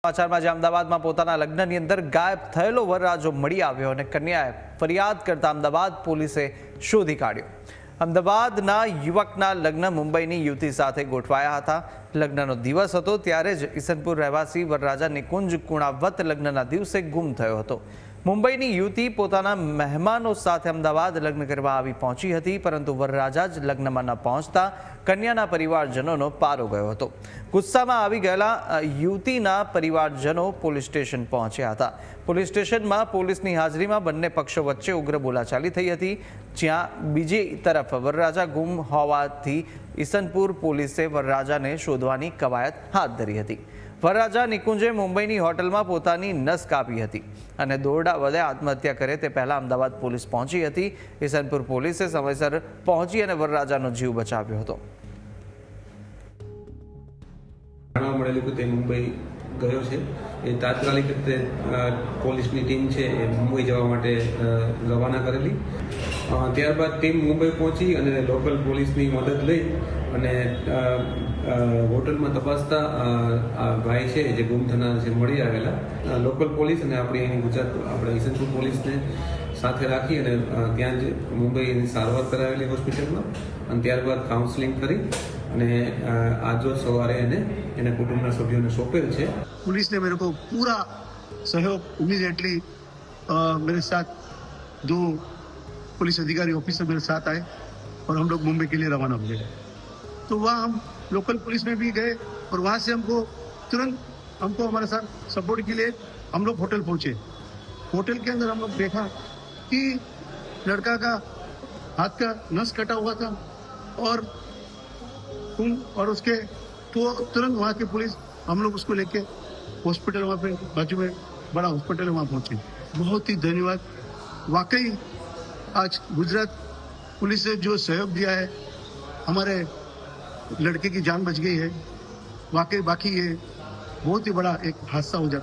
સમાચારમાં જે અમદાવાદમાં પોતાના લગ્નની અંદર ગાયબ થયેલો વરરાજો મળી આવ્યો અને કન્યાએ ફરિયાદ કરતા અમદાવાદ પોલીસે શોધી કાઢ્યો। અમદાવાદના યુવકના લગ્ન મુંબઈની યુવતી સાથે ગોઠવાયા હતા। લગ્નનો દિવસ હતો ત્યારે જ ઈસનપુર રહેવાસી વરરાજા નિકુંજ કુણાવત લગ્નના દિવસે ગુમ થયો હતો। મુંબઈની યુવતી પોતાના મહેમાનો સાથે અમદાવાદ લગ્ન કરવા આવી પહોંચી હતી, પરંતુ વરરાજા જ લગ્નમાં ન પહોંચતા કન્યાના પરિવારજનોનો પારો ગયો હતો। ગુસ્સામાં આવી ગયેલા યુવતીના પરિવારજનો પોલીસ સ્ટેશન પહોંચ્યા હતા। પોલીસ સ્ટેશનમાં પોલીસની હાજરીમાં બંને પક્ષો વચ્ચે ઉગ્ર બોલાચાલી થઈ હતી, જ્યાં બીજી તરફ વરરાજા ગુમ હોવાથી ઈસનપુર પોલીસે વરરાજાને શોધવાની કવાયત હાથ ધરી હતી। વરરાજા નિકુંજે મુંબઈની હોટલમાં પોતાની નસ કાપી હતી અને દોરડા વડે આત્મહત્યા કરે તે પહેલા અમદાવાદ પોલીસ પહોંચી હતી। ઈસનપુર પોલીસે સમયસર પહોંચી અને વરરાજાનો જીવ બચાવ્યો હતો। જાણવા મળેલું કે તે મુંબઈ ગયો છે। એ તાત્કાલિક રીતે પોલીસની ટીમ છે એ મુંબઈ જવા માટે રવાના કરેલી। ત્યારબાદ ટીમ મુંબઈ પહોંચી અને લોકલ પોલીસની મદદ લઈ અને હોટલમાં તપાસતા આ ભાઈ છે જે ગુમ થનાર છે મળી આવેલા। લોકલ પોલીસ અને આપણી ગુજરાત આપણે ઈસનપુર પોલીસને સાથે રાખી અને ત્યાં જ મુંબઈની સારવાર કરાવેલી હોસ્પિટલમાં અને ત્યારબાદ કાઉન્સેલિંગ કરી અને आज रोज सवारे एने कुटुंबना सभ्यों ने सौंपेल है। पुलिस ने मेरे को पूरा सहयोग इमीडिएटली मेरे साथ 2 पुलिस अधिकारी ऑफिसर मेरे साथ आए और हम लोग मुंबई के लिए रवाना हो गए। तो वहाँ हम लोकल पुलिस में भी गए और वहाँ से तुरंत हमको हमारे साथ सपोर्ट के लिए हम लोग होटल पहुँचे। होटल के अंदर हम लोग देखा कि लड़का का हाथ का नस कटा हुआ था और उसके तो तुरंत वहाँ की पुलिस हम लोग उसको लेके हॉस्पिटल वहाँ पे बाजू में बड़ा हॉस्पिटल है वहाँ पहुँचे। बहुत ही धन्यवाद। वाकई आज गुजरात पुलिस ने जो सहयोग दिया है, हमारे लड़के की जान बच गई है। वाकई बाकी ये बहुत ही बड़ा एक हादसा हो जाता।